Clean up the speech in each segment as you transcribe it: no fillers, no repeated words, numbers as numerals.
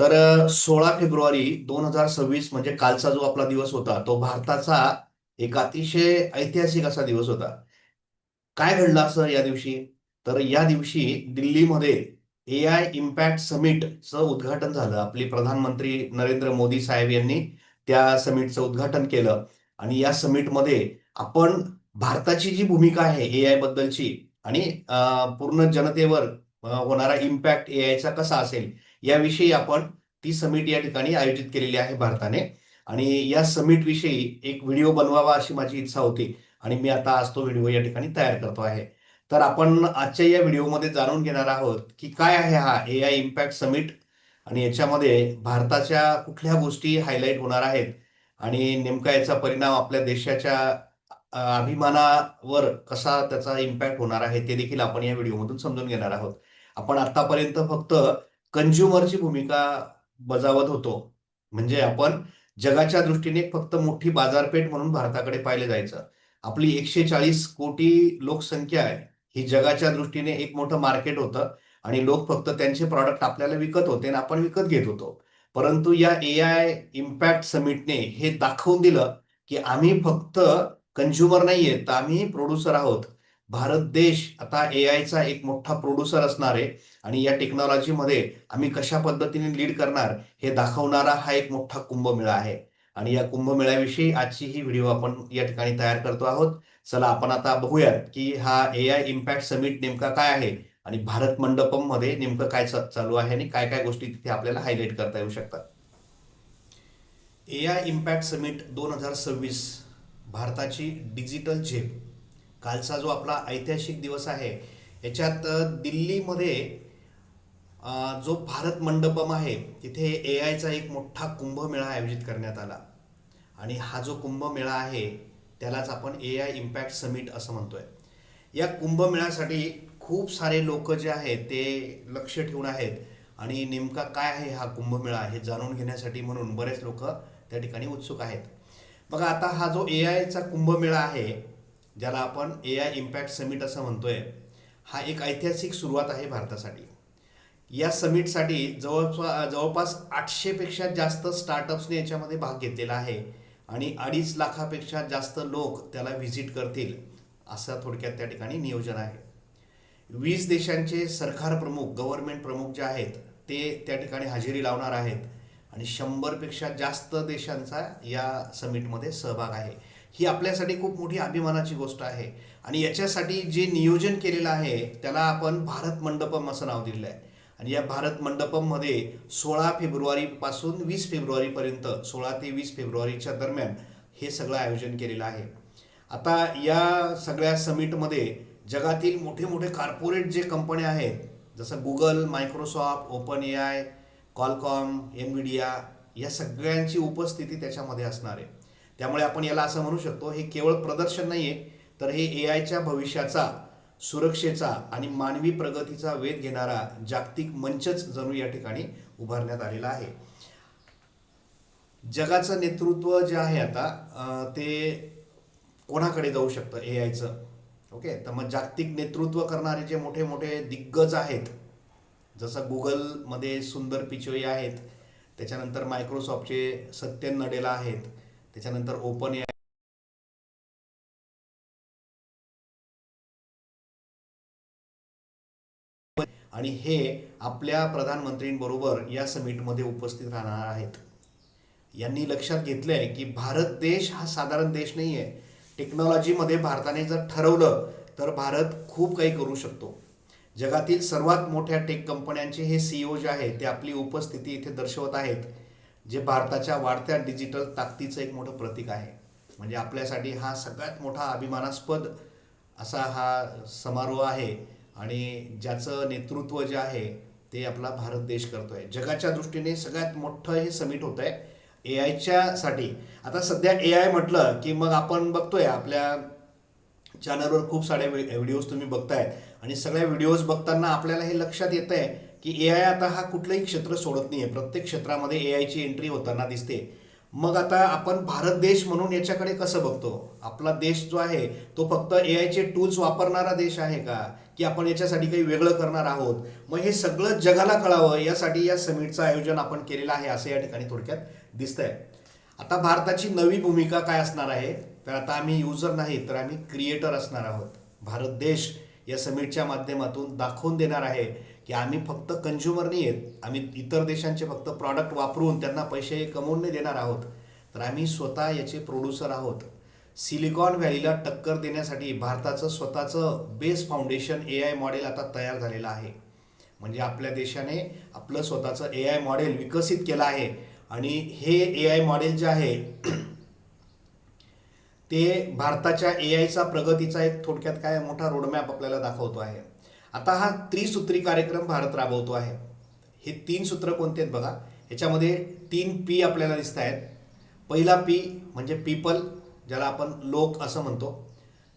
तर 16 फेब्रुवारी 2026 म्हणजे कालचा जो आपला दिवस होता तो भारताचा एक अतिशय ऐतिहासिक असा दिवस होता. काय घडलं असं या दिवशी? तर या दिवशी दिल्लीमध्ये एआय इम्पॅक्ट समिटचं उद्घाटन झालं. आपले प्रधानमंत्री नरेंद्र मोदी साहेब यांनी त्या समिटचं उद्घाटन केलं आणि या समिटमध्ये आपण भारताची जी भूमिका आहे एआय बद्दलची आणि पूर्ण जनतेवर होणारा इम्पॅक्ट एआयचा कसा असेल याविषयी आपण ती समिट या ठिकाणी आयोजित केलेली आहे भारताने. आणि या समिट विषयी एक व्हिडिओ बनवावा अशी माझी इच्छा होती आणि मी आता आज तो व्हिडिओ या ठिकाणी तयार करतो आहे. तर आपण आजच्या या व्हिडिओमध्ये जाणून घेणार आहोत की काय आहे हा एआय इम्पॅक्ट समिट आणि याच्यामध्ये भारताच्या कुठल्या गोष्टी हायलाईट होणार आहेत आणि नेमका याचा परिणाम आपल्या देशाच्या अभिमानावर कसा त्याचा इम्पॅक्ट होणार आहे ते देखील आपण या व्हिडिओमधून समजून घेणार आहोत. आपण आतापर्यंत फक्त कंझ्युमरची भूमिका बजावत होतो. म्हणजे आपण जगाच्या दृष्टीने फक्त मोठी बाजारपेठ म्हणून भारताकडे पाहिले जायचं. आपली 140 कोटी लोकसंख्या आहे. ही जगाच्या दृष्टीने एक मोठं मार्केट होतं आणि लोक फक्त त्यांचे प्रॉडक्ट आपल्याला विकत होते आणि आपण विकत घेत होतो. परंतु या एआय इम्पॅक्ट समिटने हे दाखवून दिलं, की आम्ही फक्त कंझ्युमर नाहीये, तर आम्ही प्रोड्युसर आहोत. भारत देश आता एआयचा एक मोठा प्रोड्युसर असणार आहे आणि या टेक्नॉलॉजीमध्ये आम्ही कशा पद्धतीने लीड करणार हे दाखवणारा हा एक मोठा कुंभमेळा आहे. आणि या कुंभमेळ्याविषयी आजची ही व्हिडिओ आपण या ठिकाणी तयार करतो आहोत. चला आपण आता बघूयात की हा एआय इम्पॅक्ट समिट नेमका काय आहे आणि भारत मंडपम मध्ये नेमकं काय चालू आहे आणि काय काय गोष्टी तिथे आपल्याला हायलाईट करता येऊ शकतात. एआय इम्पॅक्ट समिट 2026 भारताची डिजिटल झेप. कालचा जो आपला ऐतिहासिक दिवस आहे याच्यात दिल्लीमध्ये जो भारत मंडपम आहे तिथे एआयचा एक मोठा कुंभमेळा आयोजित करण्यात आला आणि हा जो कुंभमेळा आहे त्यालाच आपण एआय इम्पॅक्ट समिट असं म्हणतोय. या कुंभमेळ्यासाठी खूप सारे लोक जे आहेत ते लक्ष ठेवून आहेत आणि नेमका काय आहे हा कुंभमेळा हे जाणून घेण्यासाठी म्हणून बरेच लोक त्या ठिकाणी उत्सुक आहेत. बघा आता हा जो एआयचा कुंभमेळा आहे ज्याला आपण एआय इम्पॅक्ट समिट असं म्हणतोय, हा एक ऐतिहासिक सुरुवात आहे भारतासाठी. या समिटसाठी जवळपास 800 पेक्षा जास्त स्टार्टअप्सने याच्यामध्ये भाग घेतलेला आहे आणि 2.5 लाखापेक्षा जास्त लोक त्याला व्हिजिट करतील असं थोडक्यात त्या ठिकाणी नियोजन आहे. 20 देशांचे सरकार प्रमुख गव्हर्नमेंट प्रमुख जे आहेत ते त्या ठिकाणी हजेरी लावणार आहेत आणि 100 पेक्षा जास्त देशांचा या समिटमध्ये सहभाग आहे. ही आपल्यासाठी खूप मोठी अभिमानाची गोष्ट आहे आणि याच्यासाठी जे नियोजन केलेलं आहे त्याला आपण भारत मंडपम असं नाव दिलेलं आहे. आणि या भारत मंडपममध्ये 16 फेब्रुवारी पासून 20 फेब्रुवारीपर्यंत 16 ते 20 फेब्रुवारीच्या दरम्यान हे सगळं आयोजन केलेलं आहे. आता या सगळ्या समिटमध्ये जगातील मोठे मोठे कॉर्पोरेट जे कंपन्या आहेत जसं Google, Microsoft, open AI, Qualcomm, Nvidia या सगळ्यांची उपस्थिती त्याच्यामध्ये असणार आहे. त्यामुळे आपण याला असं म्हणू शकतो हे केवळ प्रदर्शन नाही आहे, तर हे एआयच्या भविष्याचा, सुरक्षेचा आणि मानवी प्रगतीचा वेध घेणारा जागतिक मंचच जणू या ठिकाणी उभारण्यात आलेला आहे. जगाचं नेतृत्व जे आहे आता ते कोणाकडे जाऊ शकतं एआयचं. ओके, तर मग जागतिक नेतृत्व करणारे जे मोठे मोठे दिग्गज आहेत जसं गुगलमध्ये सुंदर पिचोई आहेत, त्याच्यानंतर मायक्रोसॉफ्टचे सत्य नडेला आहेत, त्याच्यानंतर ओपन एआय आणि हे आपल्या प्रधानमंत्रींबरोबर या समिटमध्ये उपस्थित राहणार आहेत. यांनी लक्षात घेतलंय की भारत देश हा साधारण देश नाही आहे. टेक्नॉलॉजीमध्ये भारताने जर ठरवलं तर भारत खूप काही करू शकतो. जगातील सर्वात मोठ्या टेक कंपन्यांचे हे सीईओ जे आहेत ते आपली उपस्थिती इथे दर्शवत आहेत, जे भारताच्या वाढत्या डिजिटल ताकदीचं एक मोठं प्रतीक आहे. म्हणजे आपल्यासाठी हा सगळ्यात मोठा अभिमानास्पद असा हा समारोह आहे आणि ज्याचं नेतृत्व जे आहे ते आपला भारत देश करतोय. जगाच्या दृष्टीने सगळ्यात मोठं हे समिट होत आहे एआयच्या साठी. आता सध्या एआय म्हटलं की मग आपण बघतोय आपल्या चॅनलवर खूप सारे व्हिडिओज तुम्ही बघताय आणि सगळ्या व्हिडिओज बघताना आपल्याला हे लक्षात येत आहे की एआय आता हा कुठलंही क्षेत्र सोडत नाहीये. प्रत्येक क्षेत्रामध्ये एआयची एंट्री होताना दिसते. मग आता आपण भारत देश म्हणून याच्याकडे कसं बघतो? आपला देश जो आहे तो फक्त एआयचे टूल्स वापरणारा देश आहे का, की आपण याच्यासाठी काही वेगळं करणार आहोत. मग हे सगळं जगाला कळावं यासाठी या समिटचं आयोजन आपण केलेलं आहे असं या ठिकाणी थोडक्यात दिसतंय. आता भारताची नवी भूमिका काय असणार आहे, तर आता आम्ही युजर नाही तर आम्ही क्रिएटर असणार आहोत. भारत देश या समिटच्या माध्यमातून दाखवून देणार आहे की आम्ही फक्त कंझ्युमर नाही आहेत, आम्ही इतर देशांचे फक्त प्रॉडक्ट वापरून त्यांना पैसे कमवून नाही देणार आहोत, तर आम्ही स्वतः याचे प्रोड्युसर आहोत. सिलिकॉन व्हॅलीला टक्कर देण्यासाठी भारताचं स्वतःचं बेस फाउंडेशन AI मॉडेल आता तयार झालेलं आहे. म्हणजे आपल्या देशाने आपलं स्वतःचं AI मॉडेल विकसित केलं आहे आणि हे AI मॉडेल जे आहे ते भारताच्या AIचा प्रगतीचा एक थोडक्यात काय मोठा रोडमॅप आपल्याला दाखवतो आहे. आता हा त्रिसूत्री कार्यक्रम भारत राबवतो आहे. हे 3 सूत्र कोणते आहेत बघा, ह्याच्यामध्ये 3 P आपल्याला दिसत आहेत. पहिला P म्हणजे पीपल, ज्याला आपण लोक असं म्हणतो.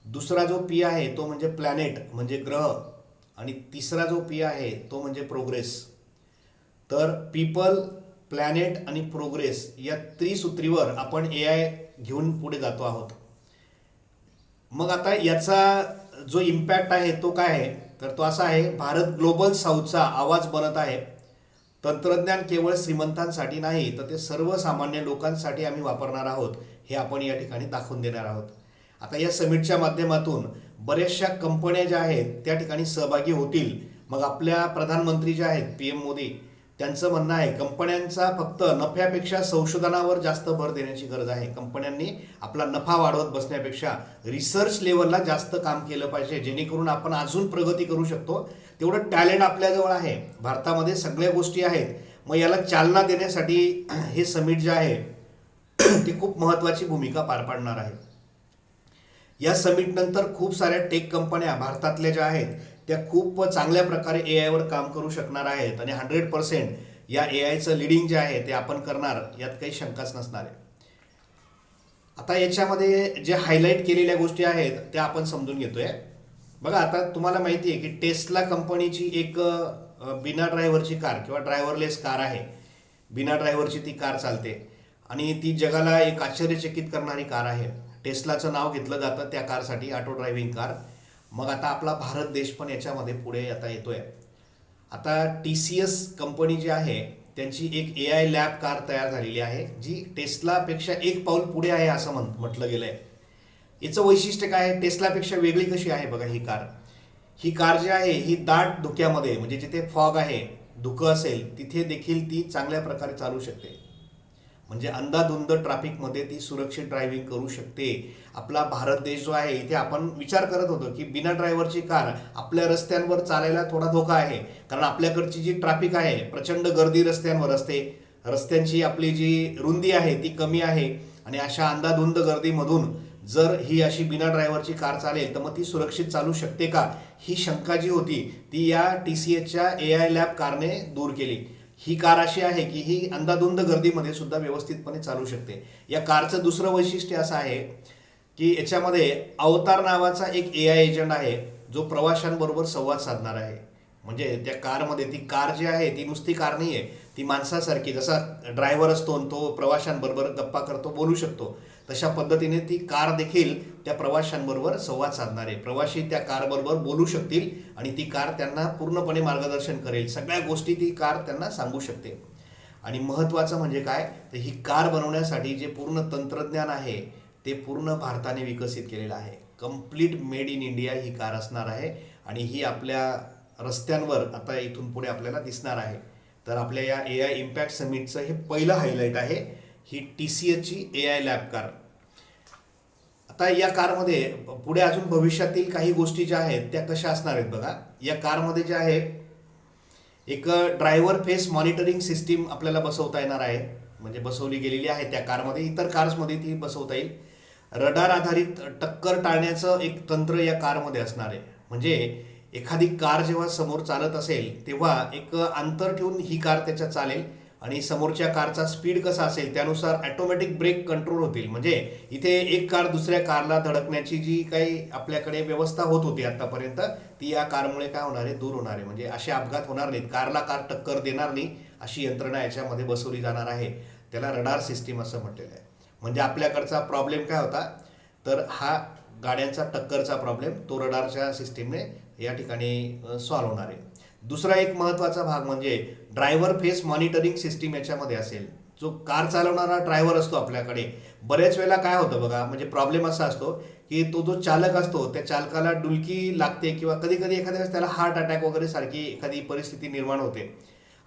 दुसरा जो P आहे तो म्हणजे प्लॅनेट म्हणजे ग्रह, आणि तिसरा जो P आहे तो म्हणजे प्रोग्रेस. तर पीपल, प्लॅनेट आणि प्रोग्रेस या त्रिसूत्रीवर आपण AI घेऊन पुढे जातो आहोत. मग आता याचा जो इम्पॅक्ट आहे तो काय आहे, तर तो असा आहे, भारत ग्लोबल साऊथचा आवाज बनत आहे. तंत्रज्ञान केवळ श्रीमंतांसाठी नाही तर ते सर्वसामान्य लोकांसाठी आम्ही वापरणार आहोत, हे आपण या ठिकाणी दाखवून देणार आहोत. आता या समिटच्या माध्यमातून बऱ्याचशा कंपन्या ज्या आहेत त्या ठिकाणी सहभागी होतील. मग आपल्या प्रधानमंत्री जे आहेत PM मोदी, त्यांचं म्हणणं आहे कंपन्यांचा फक्त नफ्यापेक्षा संशोधनावर जास्त भर देण्याची गरज आहे. कंपन्यांनी आपला नफा वाढवत बसण्यापेक्षा रिसर्च लेवलला जास्त काम केलं पाहिजे, जेणेकरून आपण अजून प्रगती करू शकतो. तेवढं टॅलेंट आपल्याजवळ आहे, भारतामध्ये सगळ्या गोष्टी आहेत. मग याला चालना देण्यासाठी हे समिट जे आहे ते खूप महत्त्वाची भूमिका पार पाडणार आहे. या समिट नंतर खूप साऱ्या टेक कंपन्या भारतातल्या ज्या आहेत त्या खूप चांगल्या प्रकारे AIवर काम करू शकणार आहेत आणि 100% या AIचं लीडिंग जे आहे ते आपण करणार, यात काही शंकाच नसणार आहे. आता याच्यामध्ये जे हायलाईट केलेल्या गोष्टी आहेत त्या आपण समजून घेतोय. बघा, आता तुम्हाला माहिती आहे की टेस्ला कंपनीची एक बिना ड्रायव्हरची कार किंवा ड्रायव्हरलेस कार आहे. बिना ड्रायव्हरची ती कार चालते आणि ती जगाला एक आश्चर्यचकित करणारी कार आहे. टेस्लाचं नाव घेतलं जातं त्या कारसाठी, ऑटो ड्रायव्हिंग कार. मग आता आपला भारत देश पण याच्यामध्ये पुढे आता येतोय. आता TCS कंपनी जी आहे त्यांची एक AI लॅब कार तयार झालेली आहे, जी टेस्लापेक्षा एक पाऊल पुढे आहे असं म्हटलं गेलं आहे. याचं वैशिष्ट्य काय आहे, टेस्लापेक्षा वेगळी कशी आहे बघा ही कार. ही कार जी आहे ही दाट धुक्यामध्ये, म्हणजे जिथे फॉग आहे, धुकं असेल, तिथे देखील ती चांगल्या प्रकारे चालू शकते. म्हणजे अंधाधुंद ट्रॅफिकमध्ये ती सुरक्षित ड्रायव्हिंग करू शकते. आपला भारत देश जो आहे, इथे आपण विचार करत होतो की बिना ड्रायव्हरची कार आपल्या रस्त्यांवर चालायला थोडा धोका आहे, कारण आपल्याकडची जी ट्रॅफिक आहे, प्रचंड गर्दी रस्त्यांवर असते. रस्त्यांची आपली जी रुंदी आहे ती कमी आहे आणि अशा अंधाधुंद गर्दीमधून जर ही अशी बिना ड्रायव्हरची कार चालेल तर मग ती सुरक्षित चालू शकते का, ही शंका जी होती ती या TCSच्या AI लॅब कारने दूर केली. ही कार अशी आहे की ही अंधाधुंद गर्दीमध्ये सुद्धा व्यवस्थितपणे चालू शकते. या कारचं दुसरं वैशिष्ट्य असं आहे की याच्यामध्ये अवतार नावाचा एक AI एजंट आहे, जो प्रवाशांबरोबर संवाद साधणार आहे. म्हणजे त्या कारमध्ये, ती कार जी आहे ती नुसती कार नाही आहे, ती माणसासारखी, जसा ड्रायव्हर असतो तो प्रवाशांबरोबर गप्पा करतो, बोलू शकतो, तशा पद्धतीने ती कार देखील त्या प्रवाशांबरोबर संवाद साधणार आहे. प्रवासी त्या कारबरोबर बोलू शकतील आणि ती कार त्यांना पूर्णपणे मार्गदर्शन करेल. सगळ्या गोष्टी ती कार त्यांना सांगू शकते. आणि महत्त्वाचं म्हणजे काय, तर ही कार बनवण्यासाठी जे पूर्ण तंत्रज्ञान आहे ते पूर्ण भारताने विकसित केलेलं आहे. Complete made in India he car असणार आहे आणि ही आपल्या रस्त्यांवर आता इथून पुढे आपल्याला दिसणार आहे. तर आपल्या या AI इम्पॅक्ट समिटचं हे पहिलं हायलाईट आहे, ही TCSची AI लॅब कार. आता या कारमध्ये पुढे अजून भविष्यातील काही गोष्टी ज्या आहेत त्या कशा असणार आहेत बघा. या कारमध्ये जे आहे एक ड्रायव्हर फेस मॉनिटरिंग सिस्टीम आपल्याला बसवता येणार आहे, म्हणजे बसवली गेलेली आहे त्या कारमध्ये, इतर कार्समध्ये ती बसवता येईल. रडार आधारित टक्कर टाळण्याचं एक तंत्र या कारमध्ये असणार आहे. म्हणजे एखादी कार जेव्हा समोर चालत असेल तेव्हा एक अंतर ठेवून ही कार त्याच्यात चालेल आणि समोरच्या कारचा स्पीड कसा असेल त्यानुसार ऑटोमॅटिक ब्रेक कंट्रोल होतील. म्हणजे इथे एक कार दुसऱ्या कारला धडकण्याची जी काही आपल्याकडे व्यवस्था होत होती आतापर्यंत, ती या कारमुळे काय होणार आहे, दूर होणार आहे. म्हणजे असे अपघात होणार नाहीत, कारला कार टक्कर देणार नाही अशी यंत्रणा याच्यामध्ये बसवली जाणार आहे. त्याला रडार सिस्टीम असं म्हटलेलं आहे. म्हणजे आपल्याकडचा प्रॉब्लेम काय होता, तर हा गाड्यांचा टक्करचा प्रॉब्लेम तो रडारच्या सिस्टीमने या ठिकाणी सॉल्व्ह होणार आहे. दुसरा एक महत्त्वाचा भाग म्हणजे ड्रायव्हर फेस मॉनिटरिंग सिस्टीम याच्यामध्ये असेल. जो कार चालवणारा ड्रायव्हर असतो आपल्याकडे, बऱ्याच वेळेला काय होतं बघा, म्हणजे प्रॉब्लेम असा असतो की तो जो चालक असतो त्या चालकाला डुलकी लागते किंवा कधी कधी एखाद्या वेळेस त्याला हार्ट अटॅक वगैरे सारखी एखादी परिस्थिती निर्माण होते.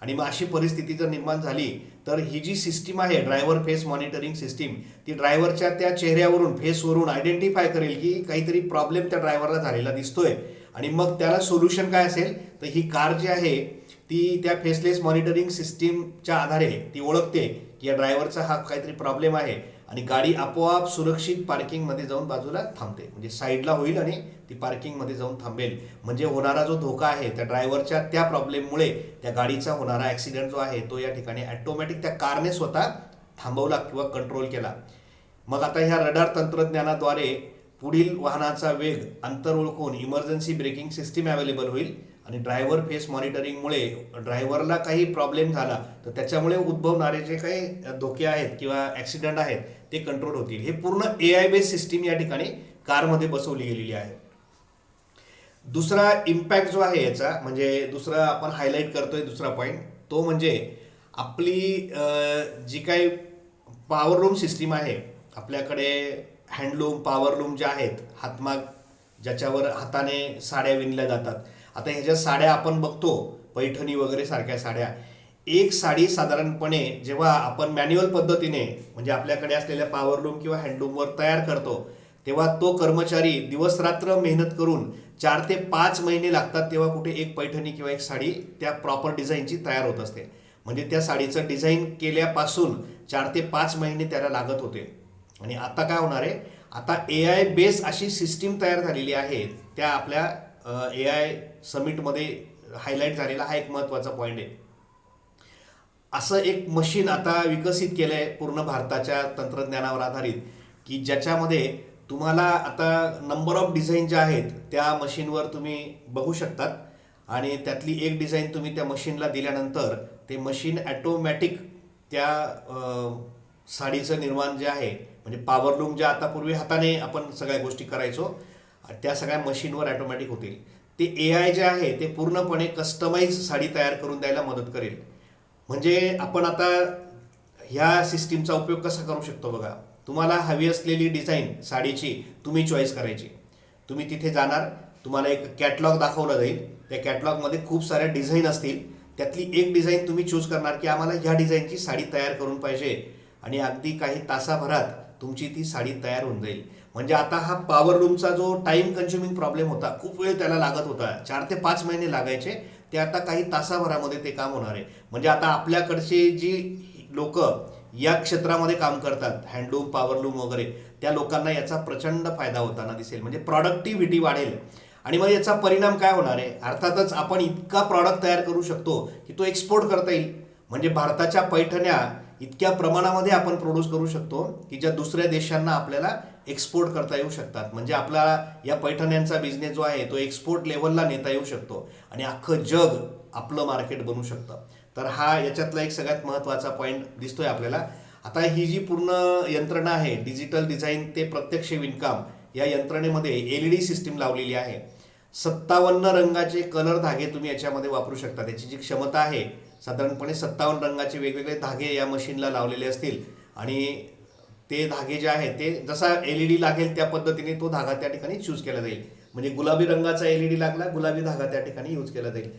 आणि मग अशी परिस्थिती जर निर्माण झाली तर ही जी सिस्टीम आहे ड्रायव्हर फेस मॉनिटरिंग सिस्टीम, ती ड्रायव्हरच्या त्या चेहऱ्यावरून फेसवरून आयडेंटिफाय करेल की काहीतरी प्रॉब्लेम त्या ड्रायव्हरला झालेला दिसतोय. आणि मग त्याला सोल्युशन काय असेल तर ही कार जी आहे ती त्या फेसलेस मॉनिटरिंग सिस्टीमच्या आधारे ती ओळखते की या ड्रायव्हरचा हा काहीतरी प्रॉब्लेम आहे आणि गाडी आपोआप सुरक्षित पार्किंगमध्ये जाऊन बाजूला थांबते. म्हणजे साईडला होईल आणि ती पार्किंगमध्ये जाऊन थांबेल. म्हणजे होणारा जो धोका आहे त्या ड्रायव्हरच्या त्या प्रॉब्लेममुळे त्या गाडीचा होणारा ॲक्सिडेंट जो आहे तो या ठिकाणी ॲटोमॅटिक त्या कारने स्वतः थांबवला किंवा कंट्रोल केला. मग आता ह्या रडार तंत्रज्ञानाद्वारे पुढील वाहनाचा वेग, अंतर ओळखून इमर्जन्सी ब्रेकिंग सिस्टीम अवेलेबल होईल आणि ड्रायव्हर फेस मॉनिटरिंगमुळे ड्रायव्हरला काही प्रॉब्लेम झाला तर त्याच्यामुळे उद्भवणारे जे काही धोके आहेत किंवा ॲक्सिडेंट आहेत ते कंट्रोल होतील. हे पूर्ण AI बेस्ड सिस्टीम या ठिकाणी कारमध्ये बसवली गेलेली आहे. दुसरा इम्पॅक्ट जो आहे याचा, म्हणजे दुसरा आपण हायलाईट करतोय दुसरा पॉईंट, तो म्हणजे आपली जी काही पॉवरलूम सिस्टीम आहे आपल्याकडे, हँडलूम पॉवरलूम ज्या आहेत, हातमाग ज्याच्यावर हाताने साड्या विणल्या जातात. आता ह्याच्या साड्या आपण बघतो, पैठणी वगैरे सारख्या साड्या. एक साडी साधारणपणे जेव्हा आपण मॅन्युअल पद्धतीने म्हणजे आपल्याकडे असलेल्या पॉवरलूम किंवा हँडलूमवर तयार करतो तेव्हा तो कर्मचारी दिवस रात्र मेहनत करून 4 ते 5 महिने लागतात तेव्हा कुठे एक पैठणी किंवा एक साडी त्या प्रॉपर डिझाईनची तयार होत असते. म्हणजे त्या साडीचं डिझाईन केल्यापासून 4 ते 5 महिने त्याला लागत होते. आणि आता काय होणार आहे, आता AI बेस अशी सिस्टीम तयार झालेली आहे. त्या आपल्या AI समिटमध्ये हायलाईट झालेला हा एक महत्त्वाचा पॉईंट आहे. असं एक मशीन आता विकसित केलं आहे पूर्ण भारताच्या तंत्रज्ञानावर आधारित, की ज्याच्यामध्ये तुम्हाला आता नंबर ऑफ डिझाईन ज्या आहेत त्या मशीनवर तुम्ही बघू शकतात आणि त्यातली एक डिझाईन तुम्ही त्या मशीनला दिल्यानंतर ते मशीन ॲटोमॅटिक त्या साडीचं निर्माण जे आहे, म्हणजे पॉवरलूम ज्या आता पूर्वी हाताने आपण सगळ्या गोष्टी करायचो त्या सगळ्या मशीनवर ॲटोमॅटिक होतील. ते AI जे आहे ते पूर्णपणे कस्टमाइज साडी तयार करून द्यायला मदत करेल. म्हणजे आपण आता ह्या सिस्टीमचा उपयोग कसा करू शकतो बघा, तुम्हाला हवी असलेली डिझाईन साडीची तुम्ही चॉईस करायची. तुम्ही तिथे जाणार, तुम्हाला एक कॅटलॉग दाखवला जाईल, त्या कॅटलॉगमध्ये खूप साऱ्या डिझाईन असतील, त्यातली एक डिझाईन तुम्ही चूज करणार की आम्हाला ह्या डिझाईनची साडी तयार करून पाहिजे आणि अगदी काही तासाभरात तुमची ती साडी तयार होऊन जाईल. म्हणजे आता हा पॉवरलूमचा जो टाइम कन्झ्युमिंग प्रॉब्लेम होता, खूप वेळ त्याला लागत होता, 4 ते 5 महिने लागायचे, ते आता काही तासाभरामध्ये ते काम होणार आहे. म्हणजे आता आपल्याकडचे जी लोक या क्षेत्रामध्ये काम करतात, हँडलूम पॉवरलूम वगैरे, त्या लोकांना याचा प्रचंड फायदा होताना दिसेल. म्हणजे प्रॉडक्टिव्हिटी वाढेल. आणि मग याचा परिणाम काय होणार आहे, अर्थातच आपण इतका प्रॉडक्ट तयार करू शकतो की तो एक्सपोर्ट करता येईल. म्हणजे भारताच्या पैठण्या इतक्या प्रमाणामध्ये आपण प्रोड्यूस करू शकतो की ज्या दुसऱ्या देशांना आपल्याला एक्सपोर्ट करता येऊ शकतात. म्हणजे आपला या पैठण्यांचा बिझनेस जो आहे तो एक्सपोर्ट लेवलला नेता येऊ शकतो आणि अख्खं जग आपलं मार्केट बनू शकतं. तर हा याच्यातला एक सगळ्यात महत्त्वाचा पॉईंट दिसतोय आपल्याला. आता ही जी पूर्ण यंत्रणा आहे, डिजिटल डिझाईन ते प्रत्यक्ष विणकाम, या यंत्रणेमध्ये LED सिस्टीम लावलेली आहे. 57 रंगाचे कलर धागे तुम्ही याच्यामध्ये वापरू शकता. त्याची जी क्षमता आहे साधारणपणे 57 रंगाचे वेगवेगळे धागे या मशीनला लावलेले असतील आणि ते धागे जे आहेत ते जसा LED लागेल त्या पद्धतीने तो धागा त्या ठिकाणी चूज केला जाईल. म्हणजे गुलाबी रंगाचा LED लागला, गुलाबी धागा त्या ठिकाणी यूज केला जाईल.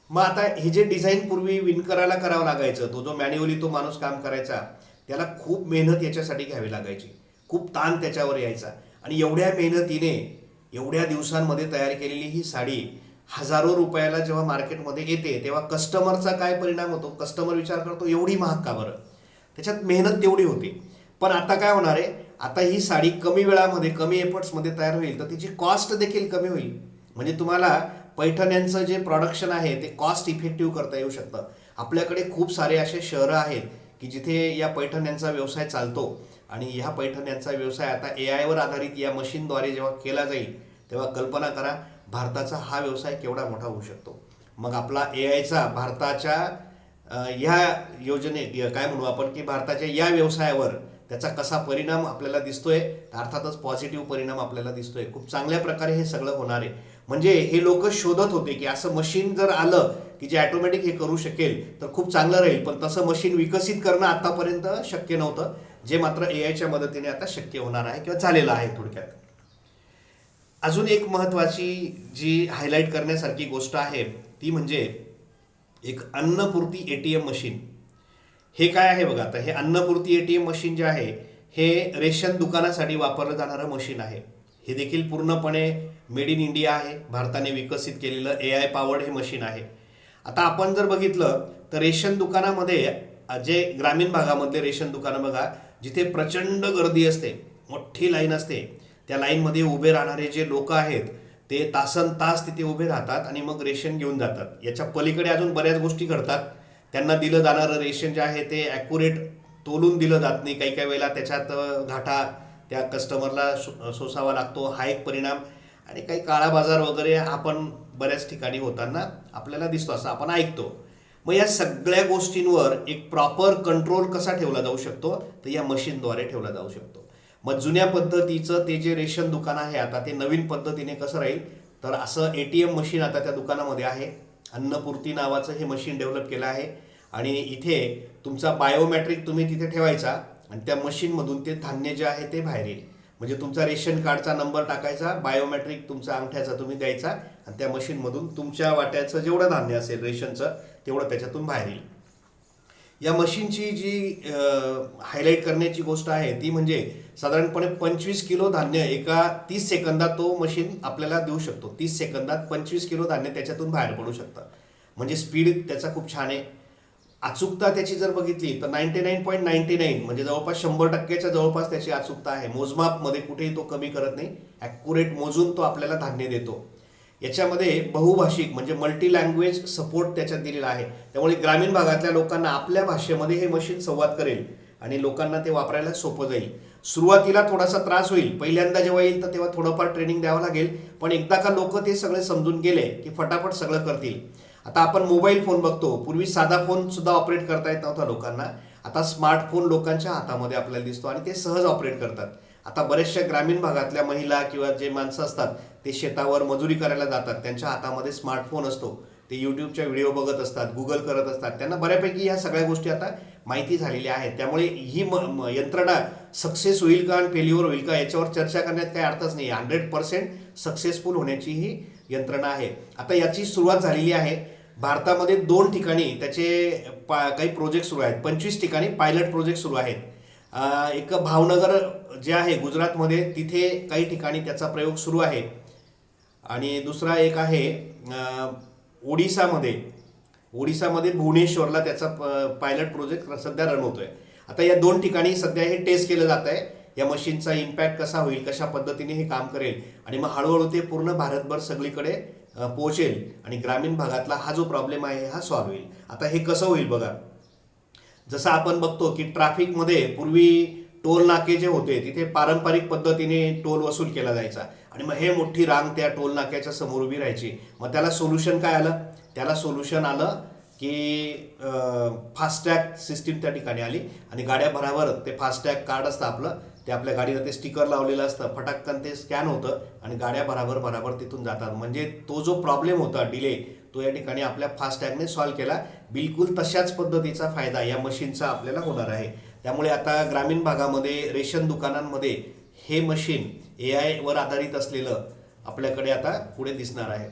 मग आता हे जे डिझाईन पूर्वी विणकराला करावं लागायचं, तो जो मॅन्युअली तो माणूस काम करायचा, त्याला खूप मेहनत याच्यासाठी घ्यावी लागायची, खूप ताण त्याच्यावर यायचा. आणि एवढ्या मेहनतीने एवढ्या दिवसांमध्ये तयार केलेली ही साडी हजारो रुपयाला जेव्हा मार्केटमध्ये येते तेव्हा कस्टमरचा काय परिणाम होतो, कस्टमर विचार करतो एवढी महाग का बरं, त्याच्यात मेहनत तेवढी होती. पण आता काय होणार आहे, आता ही साडी कमी वेळामध्ये कमी एफर्ट्समध्ये तयार होईल तर तिची कॉस्ट देखील कमी होईल. म्हणजे तुम्हाला पैठण्यांचं जे प्रोडक्शन आहे ते कॉस्ट इफेक्टिव्ह करता येऊ शकतं. आपल्याकडे खूप सारे असे शहरं आहेत की जिथे या पैठण्यांचा व्यवसाय चालतो आणि ह्या पैठण्यांचा व्यवसाय आता AI वर आधारित या मशीनद्वारे जेव्हा केला जाईल तेव्हा कल्पना करा भारताचा हा व्यवसाय केवढा मोठा होऊ शकतो. मग आपला AIचा भारताच्या ह्या योजने काय म्हणू आपण की भारताच्या या व्यवसायावर त्याचा कसा परिणाम आपल्याला दिसतोय, अर्थातच पॉझिटिव्ह परिणाम आपल्याला दिसतोय. खूप चांगल्या प्रकारे हे सगळं होणार आहे. म्हणजे हे लोक शोधत होते की असं मशीन जर आलं की जे ऑटोमॅटिक हे करू शकेल तर खूप चांगलं राहील, पण तसं मशीन विकसित करणं आतापर्यंत शक्य नव्हतं, जे मात्र एआयच्या मदतीने आता शक्य होणार आहे किंवा झालेलं आहे थोडक्यात. अजून एक महत्त्वाची जी हायलाईट करण्यासारखी गोष्ट आहे ती म्हणजे एक अन्नपूर्ती एटीएम मशीन. हे काय आहे बघा, आता हे अन्नपूर्ती एटीएम मशीन जे आहे हे रेशन दुकानासाठी वापरलं जाणारं मशीन आहे. हे देखील पूर्णपणे मेड इन इंडिया आहे, भारताने विकसित केलेलं एआय पॉवर्ड हे मशीन आहे. आता आपण जर बघितलं तर रेशन दुकानामध्ये जे ग्रामीण भागामधले रेशन दुकानं बघा, जिथे प्रचंड गर्दी असते, मोठी लाईन असते, त्या लाईनमध्ये उभे राहणारे जे लोक आहेत ते तासन तास तिथे उभे राहतात आणि मग रेशन घेऊन जातात. याच्या पलीकडे अजून बऱ्याच गोष्टी घडतात. त्यांना दिलं जाणारं रेशन जे आहे ते ॲक्युरेट तोलून दिलं जात नाही, काही काही वेळेला त्याच्यात घाटा त्या कस्टमरला सोसावा लागतो, हा एक परिणाम. आणि काही काळा बाजार वगैरे आपण बऱ्याच ठिकाणी होताना आपल्याला दिसतो, असं आपण ऐकतो. मग या सगळ्या गोष्टींवर एक प्रॉपर कंट्रोल कसा ठेवला जाऊ शकतो, तर या मशीनद्वारे ठेवला जाऊ शकतो. मग जुन्या पद्धतीचं ते जे रेशन दुकान आहे आता ते नवीन पद्धतीने कसं राहील, तर असं एटीएम मशीन आता त्या दुकानामध्ये आहे. अन्नपूर्ती नावाचं हे मशीन डेव्हलप केलं आहे आणि इथे तुमचा बायोमॅट्रिक तुम्ही तिथे ठेवायचा आणि त्या मशीनमधून ते धान्य जे आहे ते बाहेर येईल. म्हणजे तुमचा रेशन कार्डचा नंबर टाकायचा, बायोमॅट्रिक तुमचा अंगठ्याचा तुम्ही द्यायचा आणि त्या मशीनमधून तुमच्या वाट्याचं जेवढं धान्य असेल रेशनचं तेवढं त्याच्यातून बाहेर येईल. या मशीनची जी हायलाईट करण्याची गोष्ट आहे ती म्हणजे साधारणपणे 25 किलो धान्य एका 30 सेकंदात तो मशीन आपल्याला देऊ शकतो. 30 सेकंदात 25 किलो धान्य त्याच्यातून बाहेर पडू शकतं. म्हणजे स्पीड त्याचा खूप छान आहे. अचूकता त्याची जर बघितली तर 99.99 म्हणजे जवळपास 100%च्या जवळपास त्याची अचूकता आहे. मोजमापमध्ये कुठेही तो कमी करत नाही, ॲक्युरेट मोजून तो आपल्याला धान्य देतो. याच्यामध्ये बहुभाषिक म्हणजे मल्टी लँग्वेज सपोर्ट त्याच्यात दिलेला आहे. त्यामुळे ग्रामीण भागातल्या लोकांना आपल्या भाषेमध्ये हे मशीन संवाद करेल आणि लोकांना ते वापरायला सोपं जाईल. सुरुवातीला थोडासा त्रास होईल, पहिल्यांदा जेव्हा येईल तर तेव्हा थोडंफार ट्रेनिंग द्यावं लागेल, पण एकदा का लोक ते सगळे समजून गेले की फटाफट सगळं करतील. आता आपण मोबाईल फोन बघतो, पूर्वी साधा फोन सुद्धा ऑपरेट करता येत नव्हता लोकांना, आता स्मार्टफोन लोकांच्या हातामध्ये आपल्याला दिसतो आणि ते सहज ऑपरेट करतात. आता बऱ्याचशा ग्रामीण भागातल्या महिला किंवा जे माणसं असतात ते शेतावर मजुरी करायला जातात, त्यांच्या हातामध्ये स्मार्टफोन असतो, ते यूट्यूबच्या व्हिडिओ बघत असतात, गुगल करत असतात, त्यांना बऱ्यापैकी ह्या सगळ्या गोष्टी आता माहिती झालेल्या आहेत. त्यामुळे ही यंत्रणा सक्सेस होईल का आणि फेल्युअर होईल का याच्यावर चर्चा करण्यात काही अर्थच नाही. 100% सक्सेसफुल होण्याची ही यंत्रणा आहे. आता याची सुरुवात झालेली आहे भारतामध्ये 2 ठिकाणी त्याचे काही प्रोजेक्ट सुरू आहेत. 25 ठिकाणी पायलट प्रोजेक्ट सुरू आहेत. एक भावनगर जे आहे गुजरातमध्ये, तिथे काही ठिकाणी त्याचा प्रयोग सुरू आहे आणि दुसरा एक आहे ओडिसामध्ये भुवनेश्वरला त्याचा पायलट प्रोजेक्ट सध्या रन होतोय. आता या 2 ठिकाणी सध्या हे टेस्ट केलं जात आहे, या मशीनचा इम्पॅक्ट कसा होईल, कशा पद्धतीने हे काम करेल आणि मग हळूहळू ते पूर्ण भारतभर सगळीकडे पोहोचेल आणि ग्रामीण भागातला हा जो प्रॉब्लेम आहे हा सॉल्व्ह होईल. आता हे कसं होईल बघा, जसं आपण बघतो की ट्रॅफिकमध्ये पूर्वी टोल नाके जे होते तिथे पारंपरिक पद्धतीने टोल वसूल केला जायचा आणि मग हे मोठी रांग त्या टोल नाक्याच्या समोर उभी राहायची. मग त्याला सोल्युशन काय आलं, त्याला सोल्युशन आलं की फास्टॅग सिस्टीम त्या ठिकाणी आली आणि गाड्या भरावर ते फास्टॅग कार्ड असतं आपलं, ते आपल्या गाडीला ते स्टिकर लावलेलं असतं, फटाकन ते स्कॅन होतं आणि गाड्या बराबर तिथून जातात. म्हणजे तो जो प्रॉब्लेम होता डिले, तो या ठिकाणी आपल्या फास्टॅगने सॉल्व्ह केला. बिलकुल तशाच पद्धतीचा फायदा या मशीनचा आपल्याला होणार आहे. त्यामुळे आता ग्रामीण भागामध्ये रेशन दुकानांमध्ये हे मशीन AI वर आधारित असलेलं आपल्याकडे आता पुढे दिसणार आहे.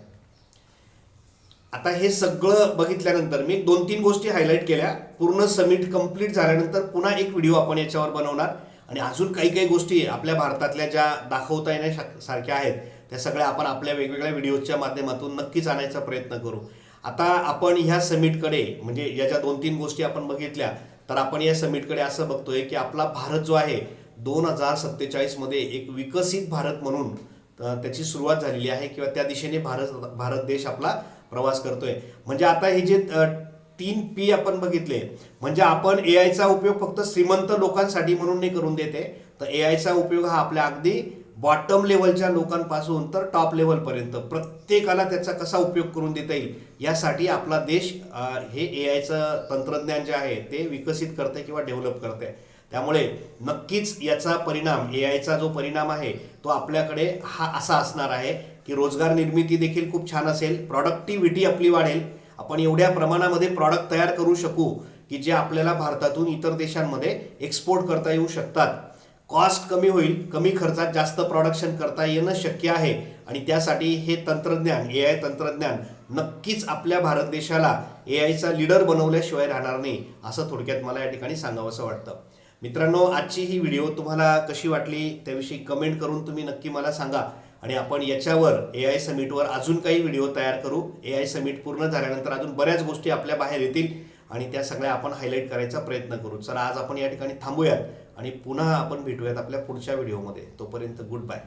आता हे सगळं बघितल्यानंतर मी 2-3 गोष्टी हायलाईट केल्या. पूर्ण समिट कंप्लीट झाल्यानंतर पुन्हा एक व्हिडिओ आपण याच्यावर बनवणार आणि अजून काही गोष्टी आपल्या भारतातल्या ज्या दाखवता येण्यासारख्या आहेत त्या सगळ्या आपण आपल्या वेगवेगळ्या व्हिडिओच्या माध्यमातून नक्कीच आणायचा प्रयत्न करू. आता आपण ह्या समिटकडे म्हणजे या ज्या 2-3 गोष्टी आपण बघितल्या, तर आपण या समिटकडे असं बघतोय की आपला भारत जो आहे 2047 मध्ये एक विकसित भारत म्हणून त्याची सुरुवात झालेली आहे किंवा त्या दिशेने भारत देश आपला प्रवास करतोय. म्हणजे आता हे जे 3 P आपण बघितले, म्हणजे आपण एआयचा उपयोग फक्त श्रीमंत लोकांसाठी म्हणून नाही करून देते, तर एआयचा उपयोग हा आपल्या अगदी बॉटम लेवलच्या लोकांपासून तर टॉप लेवलपर्यंत प्रत्येकाला त्याचा कसा उपयोग करून देता येईल यासाठी आपला देश हे एआयचं तंत्रज्ञान जे आहे ते विकसित करते किंवा डेव्हलप करते. त्यामुळे नक्कीच याचा परिणाम, एआयचा जो परिणाम आहे तो आपल्याकडे हा असा असणार आहे की रोजगार निर्मिती देखील खूप छान असेल, प्रॉडक्टिव्हिटी आपली वाढेल, आपण एवढ्या प्रमाणामध्ये प्रॉडक्ट तयार करू शकू की जे आपल्याला भारतातून इतर देशांमध्ये एक्सपोर्ट करता येऊ शकतात. कॉस्ट कमी होईल, कमी खर्चात जास्त प्रोडक्शन करता येणं शक्य आहे आणि त्यासाठी हे तंत्रज्ञान, AI तंत्रज्ञान नक्कीच आपल्या भारत देशाला AIचा लीडर बनवल्याशिवाय राहणार नाही, असं थोडक्यात मला या ठिकाणी सांगावंसं वाटतं. मित्रांनो, आजची ही व्हिडिओ तुम्हाला कशी वाटली त्याविषयी कमेंट करून तुम्ही नक्की मला सांगा आणि आपण याच्यावर AI समिटवर अजून काही व्हिडिओ तयार करू. AI समिट पूर्ण झाल्यानंतर अजून बऱ्याच गोष्टी आपल्या बाहेर येतील आणि त्या सगळ्या आपण हायलाईट करायचा प्रयत्न करू. चला, आज आपण या ठिकाणी थांबूयात आणि पुन्हा आपण भेटूयात आपल्या पुढच्या व्हिडिओमध्ये. तोपर्यंत गुड बाय.